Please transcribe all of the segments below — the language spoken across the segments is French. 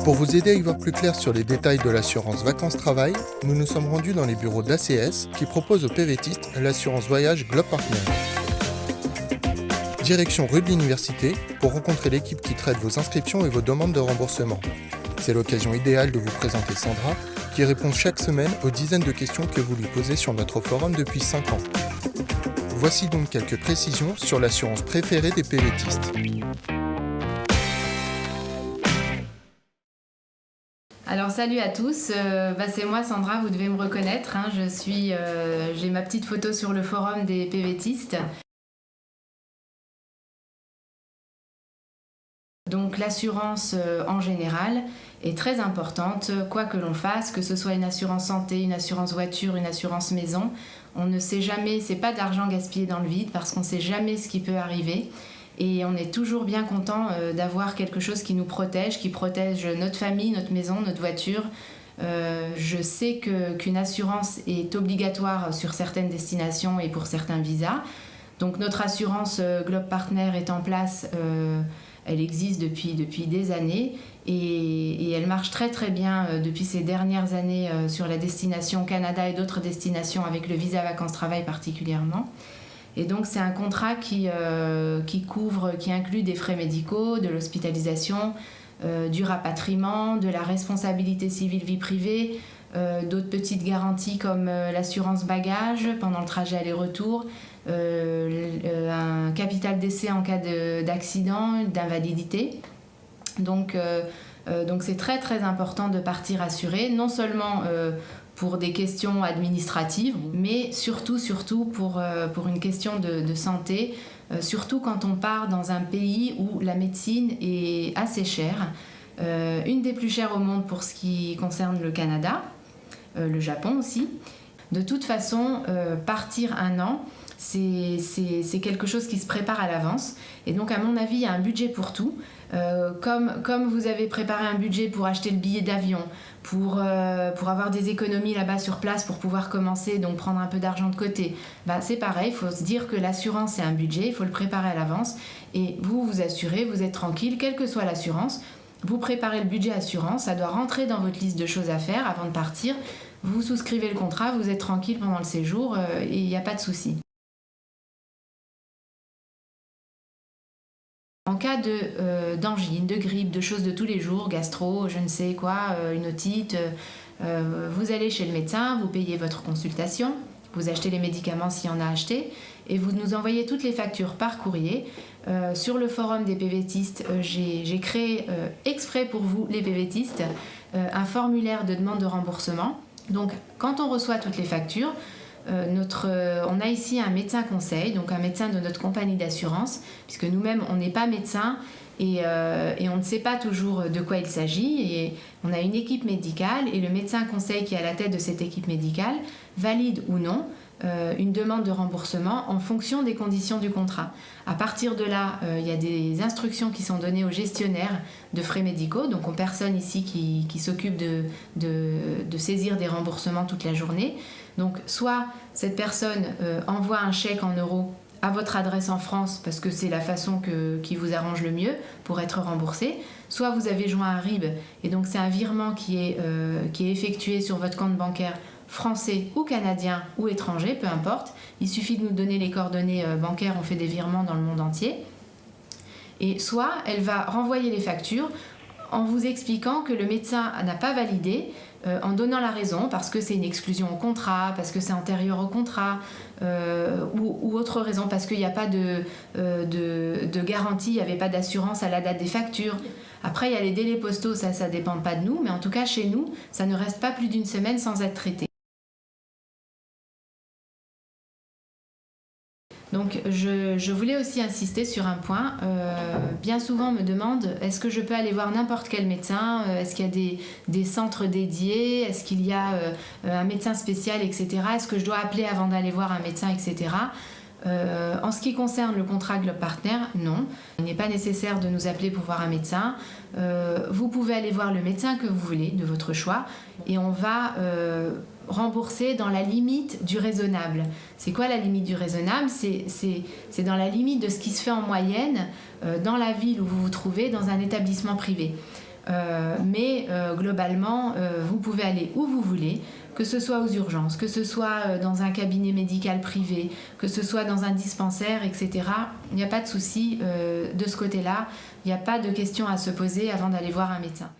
Pour vous aider à y voir plus clair sur les détails de l'assurance vacances-travail, nous nous sommes rendus dans les bureaux d'ACS qui proposent aux PVTistes l'assurance voyage Globe Partner. Direction rue de l'Université pour rencontrer l'équipe qui traite vos inscriptions et vos demandes de remboursement. C'est l'occasion idéale de vous présenter Sandra, qui répond chaque semaine aux dizaines de questions que vous lui posez sur notre forum depuis 5 ans. Voici donc quelques précisions sur l'assurance préférée des PVTistes. Alors salut à tous, c'est moi Sandra, vous devez me reconnaître, j'ai ma petite photo sur le forum des PVTistes. Donc l'assurance en général est très importante, quoi que l'on fasse, que ce soit une assurance santé, une assurance voiture, une assurance maison. On ne sait jamais, c'est pas de l'argent gaspillé dans le vide parce qu'on ne sait jamais ce qui peut arriver. Et on est toujours bien content d'avoir quelque chose qui nous protège, qui protège notre famille, notre maison, notre voiture. Je sais qu'une assurance est obligatoire sur certaines destinations et pour certains visas. Donc notre assurance Globe Partner est en place. Elle existe depuis des années et elle marche très très bien depuis ces dernières années sur la destination Canada et d'autres destinations avec le visa vacances-travail particulièrement. Et donc c'est un contrat qui inclut des frais médicaux, de l'hospitalisation, du rapatriement, de la responsabilité civile vie privée, d'autres petites garanties comme l'assurance bagage pendant le trajet aller-retour, un capital décès en cas d'accident, d'invalidité. Donc c'est très très important de partir assuré, non seulement pour des questions administratives, mais surtout pour une question de santé, surtout quand on part dans un pays où la médecine est assez chère, une des plus chères au monde pour ce qui concerne le Canada, le Japon aussi. De toute façon, partir un an, c'est quelque chose qui se prépare à l'avance. Et donc, à mon avis, il y a un budget pour tout. Comme vous avez préparé un budget pour acheter le billet d'avion, pour avoir des économies là-bas sur place pour pouvoir commencer, donc prendre un peu d'argent de côté, c'est pareil, il faut se dire que l'assurance, c'est un budget, il faut le préparer à l'avance. Et vous vous assurez, vous êtes tranquille, quelle que soit l'assurance. Vous préparez le budget assurance, ça doit rentrer dans votre liste de choses à faire avant de partir. Vous souscrivez le contrat, vous êtes tranquille pendant le séjour et il n'y a pas de souci. En cas d'angine, de grippe, de choses de tous les jours, gastro, je ne sais quoi, une otite, vous allez chez le médecin, vous payez votre consultation, vous achetez les médicaments s'il y en a acheté et vous nous envoyez toutes les factures par courrier. Sur le forum des PVTistes, j'ai créé exprès pour vous, les PVTistes, un formulaire de demande de remboursement. Donc, quand on reçoit toutes les factures, on a ici un médecin conseil, donc un médecin de notre compagnie d'assurance, puisque nous-mêmes, on n'est pas médecin et on ne sait pas toujours de quoi il s'agit. Et on a une équipe médicale et le médecin conseil qui est à la tête de cette équipe médicale valide ou non une demande de remboursement en fonction des conditions du contrat. À partir de là, il y a des instructions qui sont données aux gestionnaires de frais médicaux, donc aux personnes ici qui s'occupent de saisir des remboursements toute la journée. Donc soit cette personne envoie un chèque en euros à votre adresse en France parce que c'est la façon qui vous arrange le mieux pour être remboursé, soit vous avez joint un RIB et donc c'est un virement qui est effectué sur votre compte bancaire français ou canadien ou étranger, peu importe. Il suffit de nous donner les coordonnées bancaires, on fait des virements dans le monde entier. Et soit elle va renvoyer les factures en vous expliquant que le médecin n'a pas validé, en donnant la raison, parce que c'est une exclusion au contrat, parce que c'est antérieur au contrat, ou autre raison, parce qu'il n'y a pas de garantie, il n'y avait pas d'assurance à la date des factures. Après, il y a les délais postaux, ça ne dépend pas de nous, mais en tout cas, chez nous, ça ne reste pas plus d'une semaine sans être traité. Donc je voulais aussi insister sur un point. Bien souvent on me demande est-ce que je peux aller voir n'importe quel médecin, est-ce qu'il y a des centres dédiés, est-ce qu'il y a un médecin spécial, etc. Est-ce que je dois appeler avant d'aller voir un médecin, etc. En ce qui concerne le contrat Globe Partner, non. Il n'est pas nécessaire de nous appeler pour voir un médecin. Vous pouvez aller voir le médecin que vous voulez, de votre choix, et on va rembourser dans la limite du raisonnable. C'est quoi la limite du raisonnable ? C'est dans la limite de ce qui se fait en moyenne dans la ville où vous vous trouvez, dans un établissement privé. Mais globalement, vous pouvez aller où vous voulez, que ce soit aux urgences, que ce soit dans un cabinet médical privé, que ce soit dans un dispensaire, etc. Il n'y a pas de souci de ce côté-là. Il n'y a pas de questions à se poser avant d'aller voir un médecin.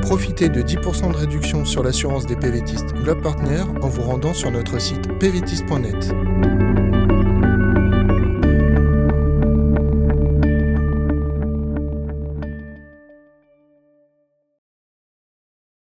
Profitez de 10% de réduction sur l'assurance des PVTistes Globe Partner en vous rendant sur notre site pvtist.net.